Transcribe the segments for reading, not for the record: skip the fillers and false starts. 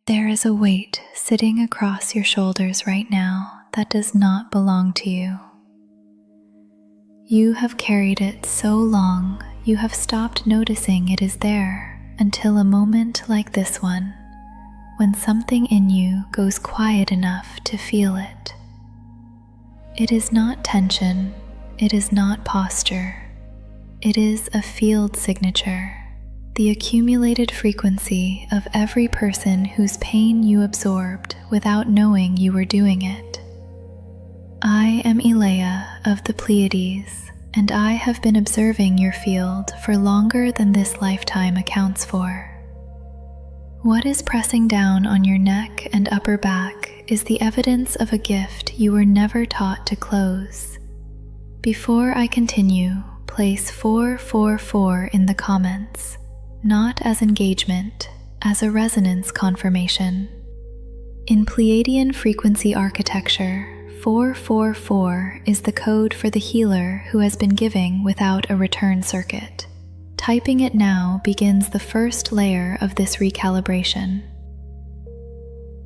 There is a weight sitting across your shoulders right now that does not belong to you. You have carried it so long, you have stopped noticing it is there until a moment like this one, when something in you goes quiet enough to feel it. It is not tension, it is not posture, it is a field signature, the accumulated frequency of every person whose pain you absorbed without knowing you were doing it. I am Ilaia of the Pleiades, and I have been observing your field for longer than this lifetime accounts for. What is pressing down on your neck and upper back is the evidence of a gift you were never taught to close. Before I continue, place 444 in the comments, not as engagement, as a resonance confirmation. In Pleiadian frequency architecture, 444 is the code for the healer who has been giving without a return circuit. Typing it now begins the first layer of this recalibration.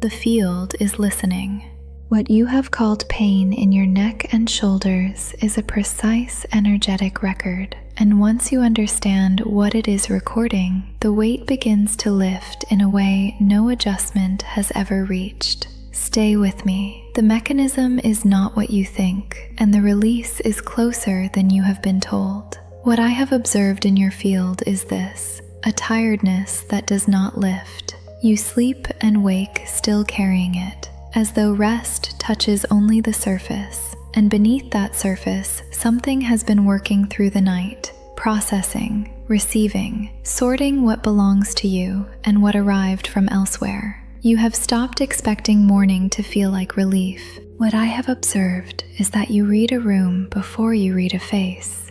The field is listening. What you have called pain in your neck and shoulders is a precise energetic record, and once you understand what it is recording, the weight begins to lift in a way no adjustment has ever reached. Stay with me. The mechanism is not what you think, and the release is closer than you have been told. What I have observed in your field is this: a tiredness that does not lift. You sleep and wake still carrying it, as though rest touches only the surface, and beneath that surface, something has been working through the night, processing, receiving, sorting what belongs to you and what arrived from elsewhere. You have stopped expecting morning to feel like relief. What I have observed is that you read a room before you read a face.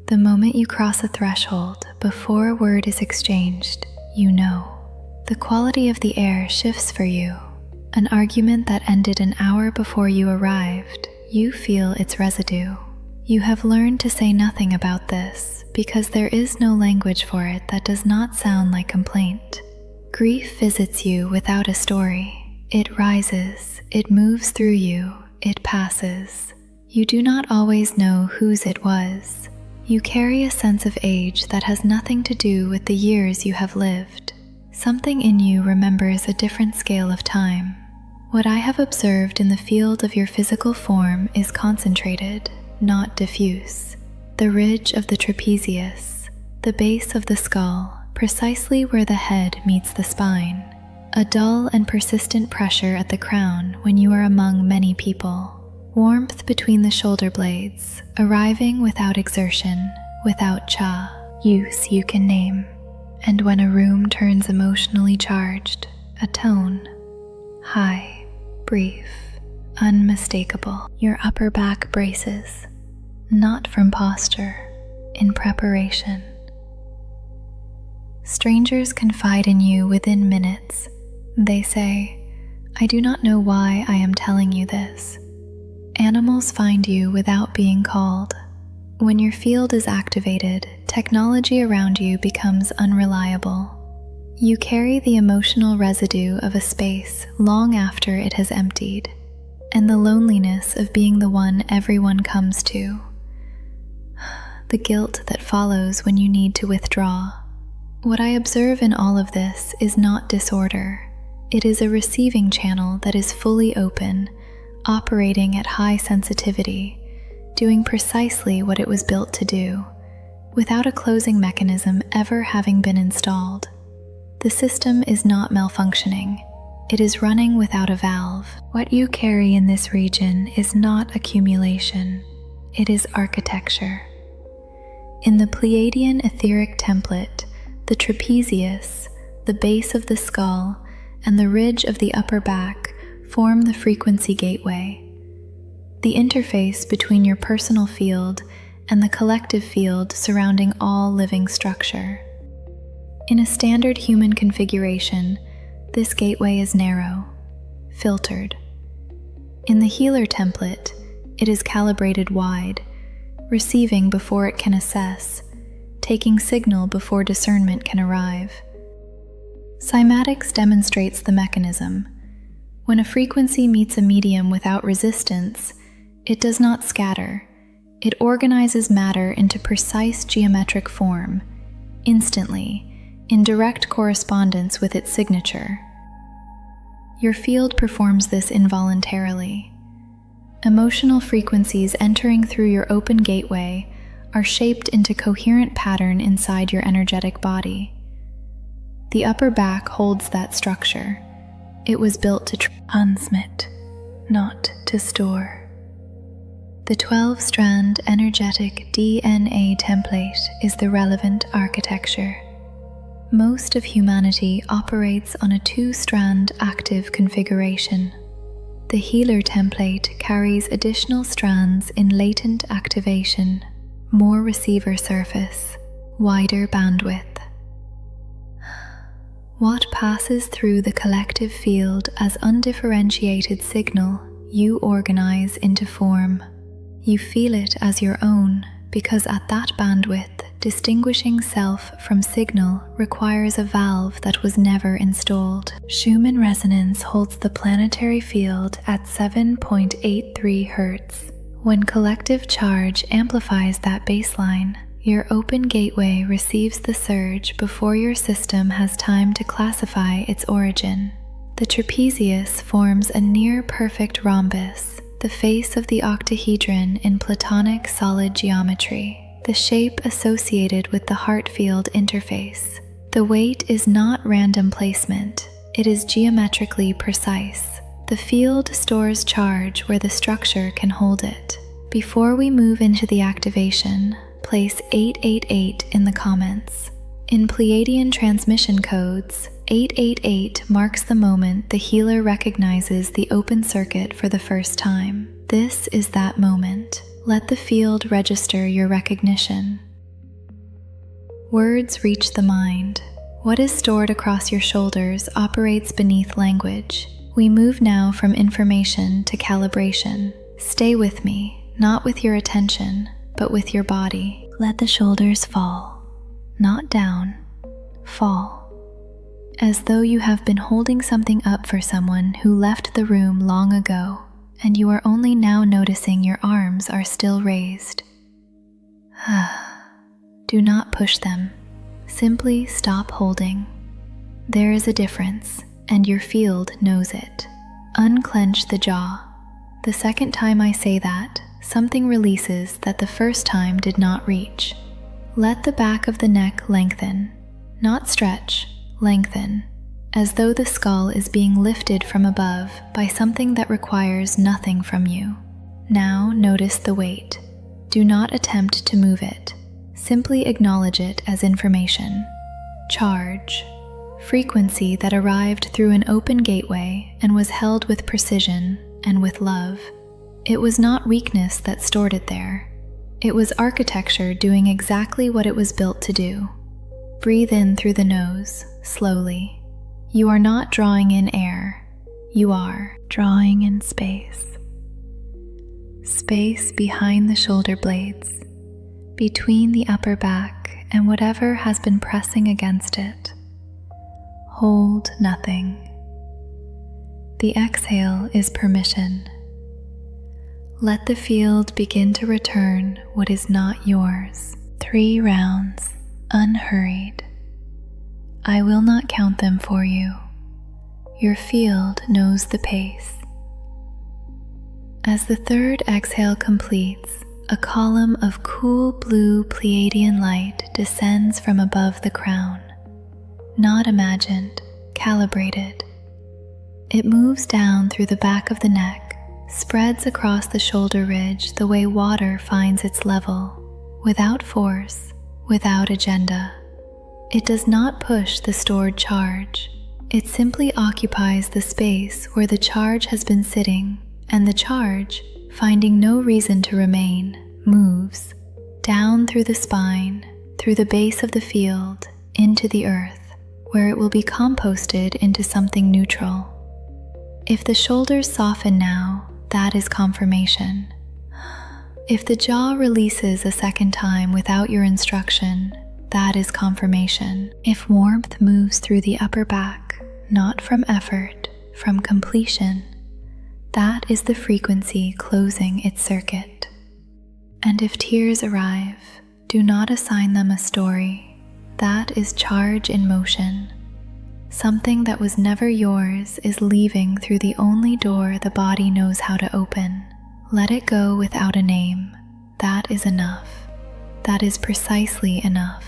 The moment you cross a threshold, before a word is exchanged, you know. The quality of the air shifts for you. An argument that ended an hour before you arrived, you feel its residue. You have learned to say nothing about this because there is no language for it that does not sound like complaint. Grief visits you without a story. It rises, it moves through you, it passes. You do not always know whose it was. You carry a sense of age that has nothing to do with the years you have lived. Something in you remembers a different scale of time. What I have observed in the field of your physical form is concentrated, not diffuse. The ridge of the trapezius, the base of the skull, precisely where the head meets the spine. A dull and persistent pressure at the crown when you are among many people. Warmth between the shoulder blades, arriving without exertion, without use you can name. And when a room turns emotionally charged, a tone, high, brief, unmistakable. Your upper back braces, not from posture, in preparation. Strangers confide in you within minutes. They say, "I do not know why I am telling you this." Animals find you without being called. When your field is activated, technology around you becomes unreliable. You carry the emotional residue of a space long after it has emptied, and the loneliness of being the one everyone comes to. The guilt that follows when you need to withdraw. What I observe in all of this is not disorder. It is a receiving channel that is fully open, operating at high sensitivity, doing precisely what it was built to do, without a closing mechanism ever having been installed. The system is not malfunctioning. It is running without a valve. What you carry in this region is not accumulation. It is architecture. In the Pleiadian etheric template, the trapezius, the base of the skull, and the ridge of the upper back form the frequency gateway, the interface between your personal field and the collective field surrounding all living structure. In a standard human configuration, this gateway is narrow, filtered. In the healer template, it is calibrated wide, receiving before it can assess, taking signal before discernment can arrive. Cymatics demonstrates the mechanism. When a frequency meets a medium without resistance, it does not scatter. It organizes matter into precise geometric form, instantly, in direct correspondence with its signature. Your field performs this involuntarily. Emotional frequencies entering through your open gateway are shaped into coherent pattern inside your energetic body. The upper back holds that structure. It was built to transmit, not to store. The 12-strand energetic DNA template is the relevant architecture. Most of humanity operates on a 2-strand active configuration. The healer template carries additional strands in latent activation, more receiver surface, wider bandwidth. What passes through the collective field as undifferentiated signal, you organize into form. You feel it as your own, because at that bandwidth, distinguishing self from signal requires a valve that was never installed. Schumann resonance holds the planetary field at 7.83 Hz. When collective charge amplifies that baseline, your open gateway receives the surge before your system has time to classify its origin. The trapezius forms a near-perfect rhombus, the face of the octahedron in Platonic solid geometry, the shape associated with the heart field interface. The weight is not random placement, it is geometrically precise. The field stores charge where the structure can hold it. Before we move into the activation, place 888 in the comments. In Pleiadian transmission codes, 888 marks the moment the healer recognizes the open circuit for the first time. This is that moment. Let the field register your recognition. Words reach the mind. What is stored across your shoulders operates beneath language. We move now from information to calibration. Stay with me, not with your attention, but with your body. Let the shoulders fall. Not down, fall. As though you have been holding something up for someone who left the room long ago, and you are only now noticing your arms are still raised. Do not push them. Simply stop holding. There is a difference, and your field knows it. Unclench the jaw. The second time I say that, something releases that the first time did not reach. Let the back of the neck lengthen, not stretch, lengthen, as though the skull is being lifted from above by something that requires nothing from you. Now notice the weight. Do not attempt to move it. Simply acknowledge it as information. Charge. Frequency that arrived through an open gateway and was held with precision and with love. It was not weakness that stored it there. It was architecture doing exactly what it was built to do. Breathe in through the nose, slowly. You are not drawing in air. You are drawing in space. Space behind the shoulder blades, between the upper back and whatever has been pressing against it. Hold nothing. The exhale is permission. Let the field begin to return what is not yours. 3 rounds, unhurried. I will not count them for you. Your field knows the pace. As the third exhale completes, a column of cool blue Pleiadian light descends from above the crown. Not imagined, calibrated. It moves down through the back of the neck, spreads across the shoulder ridge the way water finds its level, without force, without agenda. It does not push the stored charge. It simply occupies the space where the charge has been sitting, and the charge, finding no reason to remain, moves down through the spine, through the base of the field, into the earth, where it will be composted into something neutral. If the shoulders soften now, that is confirmation. If the jaw releases a second time without your instruction, that is confirmation. If warmth moves through the upper back, not from effort, from completion, that is the frequency closing its circuit. And if tears arrive, do not assign them a story. That is charge in motion. Something that was never yours is leaving through the only door the body knows how to open. Let it go without a name. That is enough. That is precisely enough.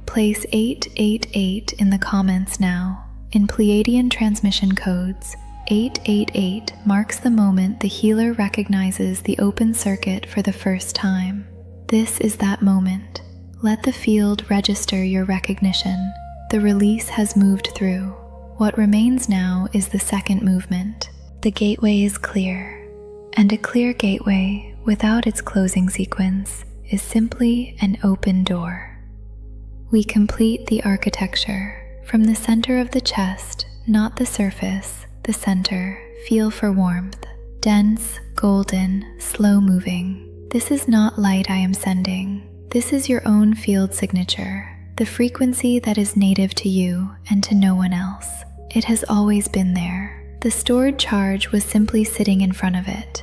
Place 888 in the comments now. In Pleiadian transmission codes, 888 marks the moment the healer recognizes the open circuit for the first time. This is that moment. Let the field register your recognition. The release has moved through. What remains now is the second movement. The gateway is clear. And a clear gateway, without its closing sequence, is simply an open door. We complete the architecture. From the center of the chest, not the surface, the center, feel for warmth. Dense, golden, slow-moving. This is not light I am sending. This is your own field signature, the frequency that is native to you and to no one else. It has always been there. The stored charge was simply sitting in front of it.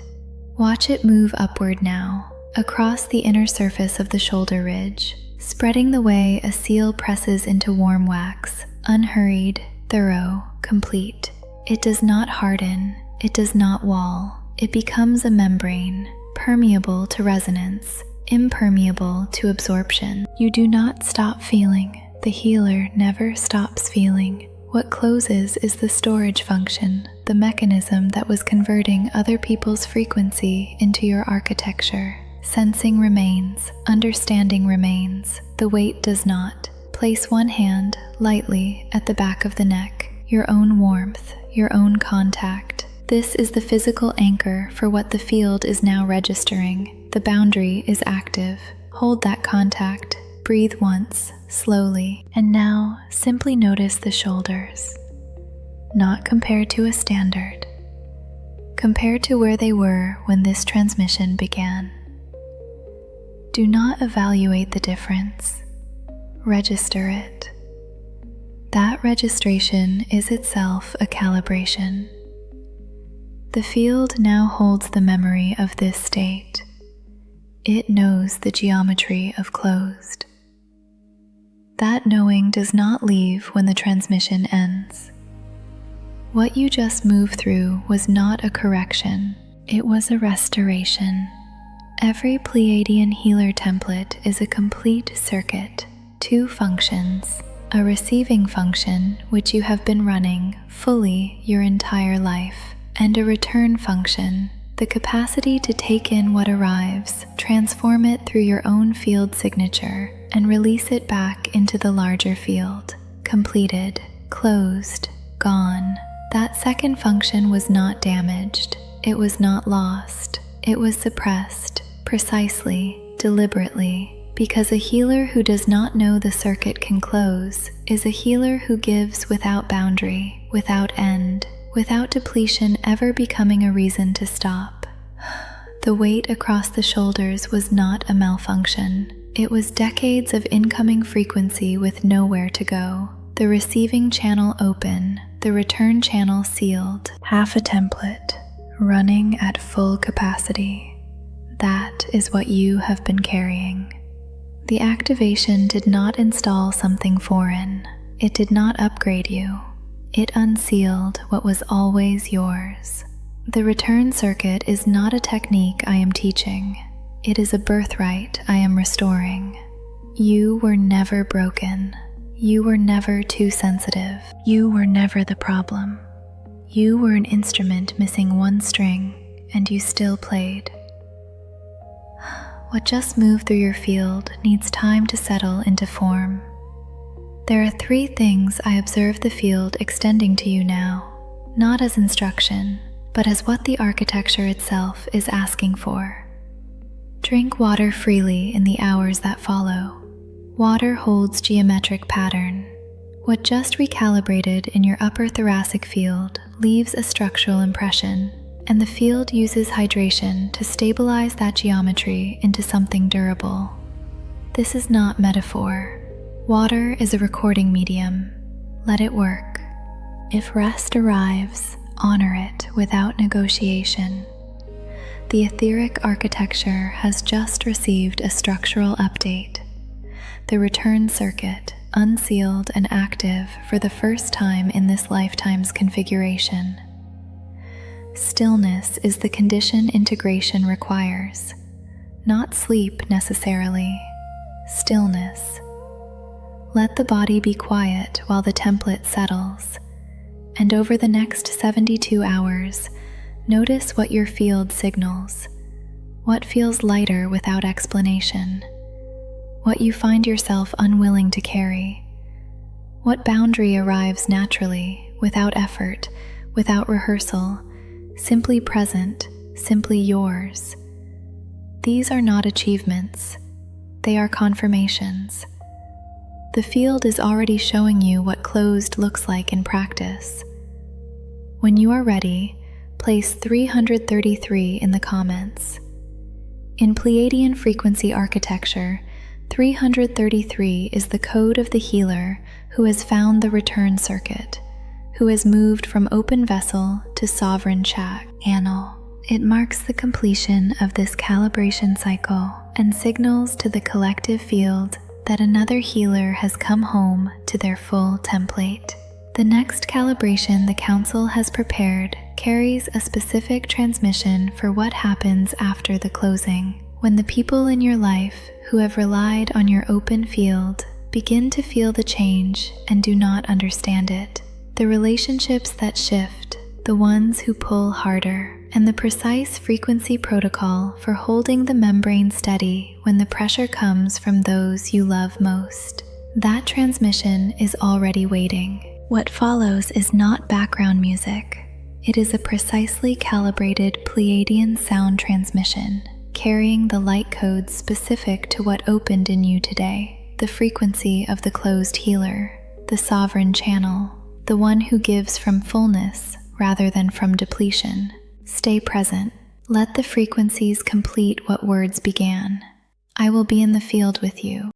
Watch it move upward now, across the inner surface of the shoulder ridge, spreading the way a seal presses into warm wax, unhurried, thorough, complete. It does not harden, it does not wall. It becomes a membrane, permeable to resonance, impermeable to absorption. You do not stop feeling. The healer never stops feeling. What closes is the storage function, the mechanism that was converting other people's frequency into your architecture. Sensing remains, understanding remains, the weight does not. Place one hand lightly at the back of the neck, your own warmth, your own contact. This is the physical anchor for what the field is now registering. The boundary is active. Hold that contact. Breathe once, slowly, and now simply notice the shoulders. Not compared to a standard. Compared to where they were when this transmission began. Do not evaluate the difference. Register it. That registration is itself a calibration. The field now holds the memory of this state. It knows the geometry of closed. That knowing does not leave when the transmission ends. What you just moved through was not a correction, it was a restoration. Every Pleiadian healer template is a complete circuit, two functions, a receiving function which you have been running fully your entire life, and a return function, the capacity to take in what arrives, transform it through your own field signature, and release it back into the larger field. Completed, closed, gone. That second function was not damaged. It was not lost. It was suppressed, precisely, deliberately, because a healer who does not know the circuit can close is a healer who gives without boundary, without end, without depletion ever becoming a reason to stop. The weight across the shoulders was not a malfunction. It was decades of incoming frequency with nowhere to go. The receiving channel open, the return channel sealed. Half a template, running at full capacity. That is what you have been carrying. The activation did not install something foreign. It did not upgrade you. It unsealed what was always yours. The return circuit is not a technique I am teaching. It is a birthright I am restoring. You were never broken. You were never too sensitive. You were never the problem. You were an instrument missing one string, and you still played. What just moved through your field needs time to settle into form. There are three things I observe the field extending to you now, not as instruction, but as what the architecture itself is asking for. Drink water freely in the hours that follow. Water holds geometric pattern. What just recalibrated in your upper thoracic field leaves a structural impression, and the field uses hydration to stabilize that geometry into something durable. This is not metaphor. Water is a recording medium. Let it work. If rest arrives, honor it without negotiation. The etheric architecture has just received a structural update. The return circuit, unsealed and active for the first time in this lifetime's configuration. Stillness is the condition integration requires. Not sleep necessarily. Stillness. Let the body be quiet while the template settles, and over the next 72 hours, notice what your field signals, what feels lighter without explanation, what you find yourself unwilling to carry, what boundary arrives naturally, without effort, without rehearsal, simply present, simply yours. These are not achievements, they are confirmations. The field is already showing you what closed looks like in practice. When you are ready, place 333 in the comments. In Pleiadian frequency architecture, 333 is the code of the healer who has found the return circuit, who has moved from open vessel to sovereign channel. It marks the completion of this calibration cycle and signals to the collective field that another healer has come home to their full template. The next calibration the Council has prepared carries a specific transmission for what happens after the closing, when the people in your life who have relied on your open field begin to feel the change and do not understand it. The relationships that shift, the ones who pull harder, and the precise frequency protocol for holding the membrane steady when the pressure comes from those you love most. That transmission is already waiting. What follows is not background music. It is a precisely calibrated Pleiadian sound transmission, carrying the light codes specific to what opened in you today, the frequency of the closed healer, the sovereign channel, the one who gives from fullness rather than from depletion. Stay present. Let the frequencies complete what words began. I will be in the field with you.